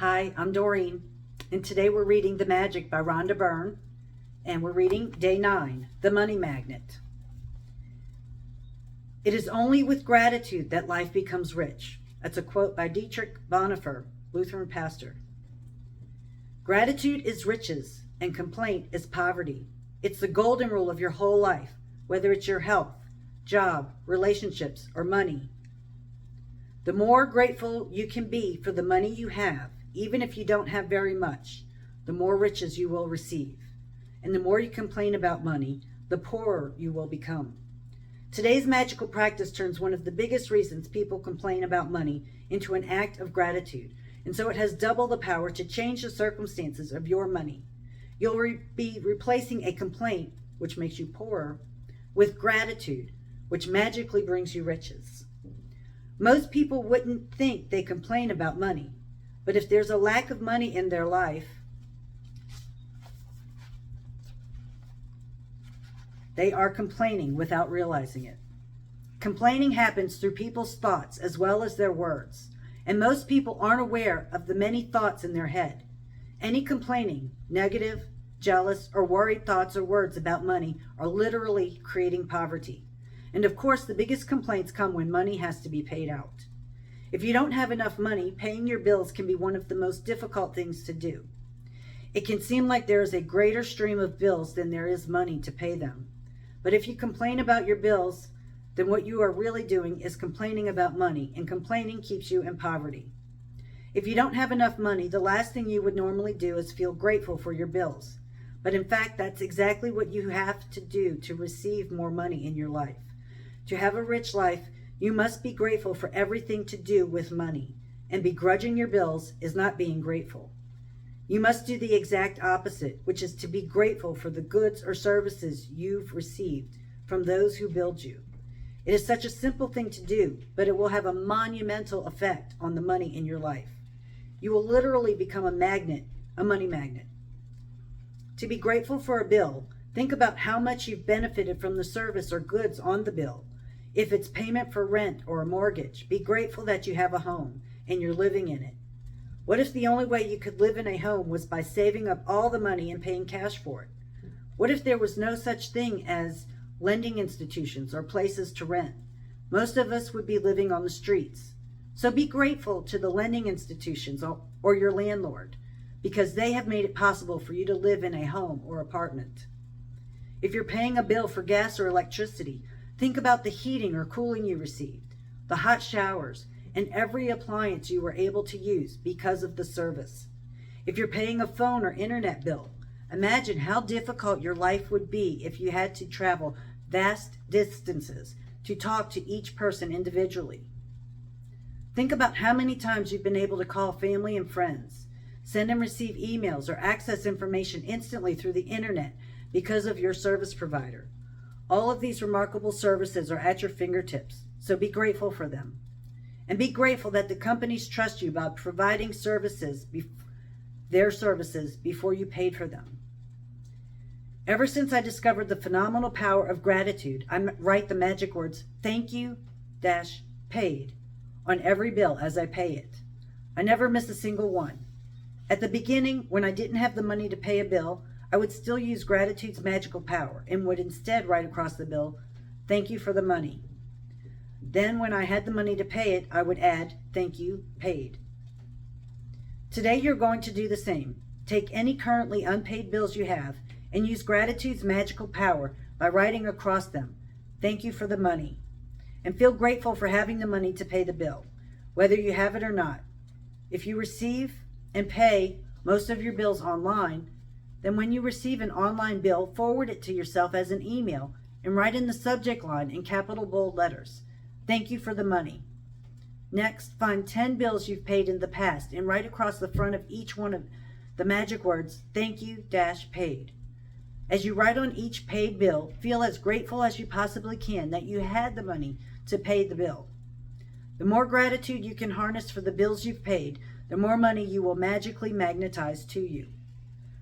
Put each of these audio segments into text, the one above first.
Hi, I'm Doreen, and today we're reading The Magic by Rhonda Byrne, and we're reading Day 9, The Money Magnet. It is only with gratitude that life becomes rich. That's a quote by Dietrich Bonhoeffer, Lutheran pastor. Gratitude is riches, and complaint is poverty. It's the golden rule of your whole life, whether it's your health, job, relationships, or money. The more grateful you can be for the money you have, even if you don't have very much, the more riches you will receive. And the more you complain about money, the poorer you will become. Today's magical practice turns one of the biggest reasons people complain about money into an act of gratitude, and so it has double the power to change the circumstances of your money. You'll be replacing a complaint, which makes you poorer, with gratitude, which magically brings you riches. Most people wouldn't think they complain about money, but if there's a lack of money in their life, they are complaining without realizing it. Complaining happens through people's thoughts as well as their words, and most people aren't aware of the many thoughts in their head. Any complaining, negative, jealous, or worried thoughts or words about money are literally creating poverty. And of course, the biggest complaints come when money has to be paid out. If you don't have enough money, paying your bills can be one of the most difficult things to do. It can seem like there is a greater stream of bills than there is money to pay them. But if you complain about your bills, then what you are really doing is complaining about money, and complaining keeps you in poverty. If you don't have enough money, the last thing you would normally do is feel grateful for your bills. But in fact, that's exactly what you have to do to receive more money in your life. To have a rich life, you must be grateful for everything to do with money, and begrudging your bills is not being grateful. You must do the exact opposite, which is to be grateful for the goods or services you've received from those who build you. It is such a simple thing to do, but it will have a monumental effect on the money in your life. You will literally become a magnet, a money magnet. To be grateful for a bill, think about how much you've benefited from the service or goods on the bill. If it's payment for rent or a mortgage, be grateful that you have a home and you're living in it. What if the only way you could live in a home was by saving up all the money and paying cash for it? What if there was no such thing as lending institutions or places to rent? Most of us would be living on the streets. So be grateful to the lending institutions or your landlord, because they have made it possible for you to live in a home or apartment. If you're paying a bill for gas or electricity, think about the heating or cooling you received, the hot showers, and every appliance you were able to use because of the service. If you're paying a phone or internet bill, imagine how difficult your life would be if you had to travel vast distances to talk to each person individually. Think about how many times you've been able to call family and friends, send and receive emails, or access information instantly through the internet because of your service provider. All of these remarkable services are at your fingertips, so be grateful for them. And be grateful that the companies trust you by providing their services before you paid for them. Ever since I discovered the phenomenal power of gratitude, I write the magic words, "Thank you, paid," on every bill as I pay it. I never miss a single one. At the beginning, when I didn't have the money to pay a bill, I would still use gratitude's magical power and would instead write across the bill, "Thank you for the money." Then when I had the money to pay it, I would add, "Thank you, paid." Today you're going to do the same. Take any currently unpaid bills you have and use gratitude's magical power by writing across them, "Thank you for the money." And feel grateful for having the money to pay the bill, whether you have it or not. If you receive and pay most of your bills online, then when you receive an online bill, forward it to yourself as an email and write in the subject line in capital bold letters, "Thank you for the money." Next, find 10 bills you've paid in the past and write across the front of each one of the magic words, "Thank you, paid." As you write on each paid bill, feel as grateful as you possibly can that you had the money to pay the bill. The more gratitude you can harness for the bills you've paid, the more money you will magically magnetize to you.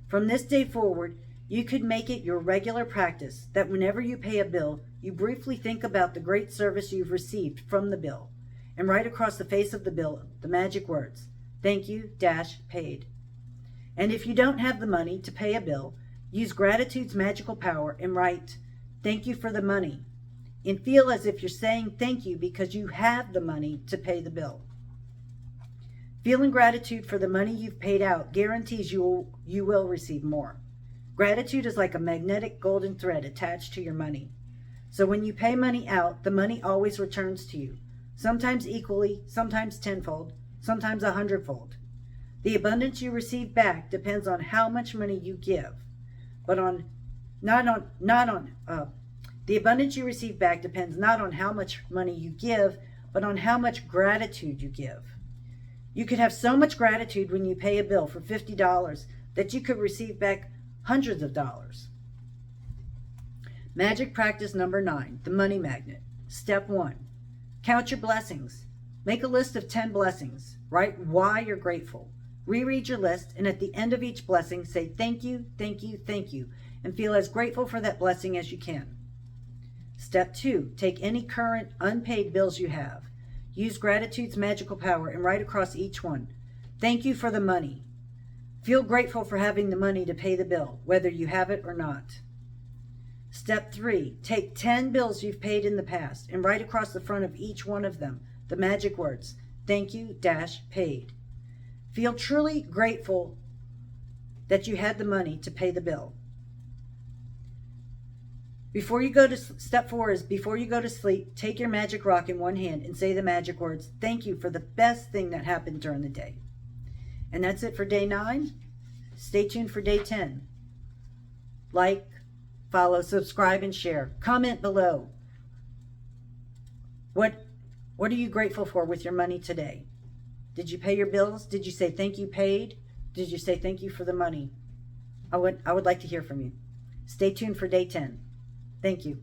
From this day forward, you could make it your regular practice that whenever you pay a bill, you briefly think about the great service you've received from the bill and write across the face of the bill the magic words, thank you dash paid. And if you don't have the money to pay a bill, use gratitude's magical power and write, thank you for the money, and feel as if you're saying thank you because you have the money to pay the bill. Feeling gratitude for the money you've paid out guarantees you will receive more. Gratitude is like a magnetic golden thread attached to your money. So when you pay money out, the money always returns to you, sometimes equally, sometimes tenfold, sometimes 100-fold. The abundance you receive back depends on how much money you give, the abundance you receive back depends not on how much money you give, but on how much gratitude you give. You could have so much gratitude when you pay a bill for $50 that you could receive back hundreds of dollars. Magic practice number 9, the money magnet. Step 1, count your blessings. Make a list of 10 blessings. Write why you're grateful. Reread your list, and at the end of each blessing, say thank you, thank you, thank you, and feel as grateful for that blessing as you can. Step 2, take any current unpaid bills you have. Use gratitude's magical power and write across each one, thank you for the money. Feel grateful for having the money to pay the bill, whether you have it or not. Step 3, take 10 bills you've paid in the past and write across the front of each one of them the magic words, thank you dash paid. Feel truly grateful that you had the money to pay the bill. Step 4 is before you go to sleep, take your magic rock in one hand and say the magic words, thank you for the best thing that happened during the day. And that's it for day 9. Stay tuned for day 10. Like, follow, subscribe, and share. Comment below. What are you grateful for with your money today? Did you pay your bills? Did you say thank you paid? Did you say thank you for the money? I would like to hear from you. Stay tuned for day 10. Thank you.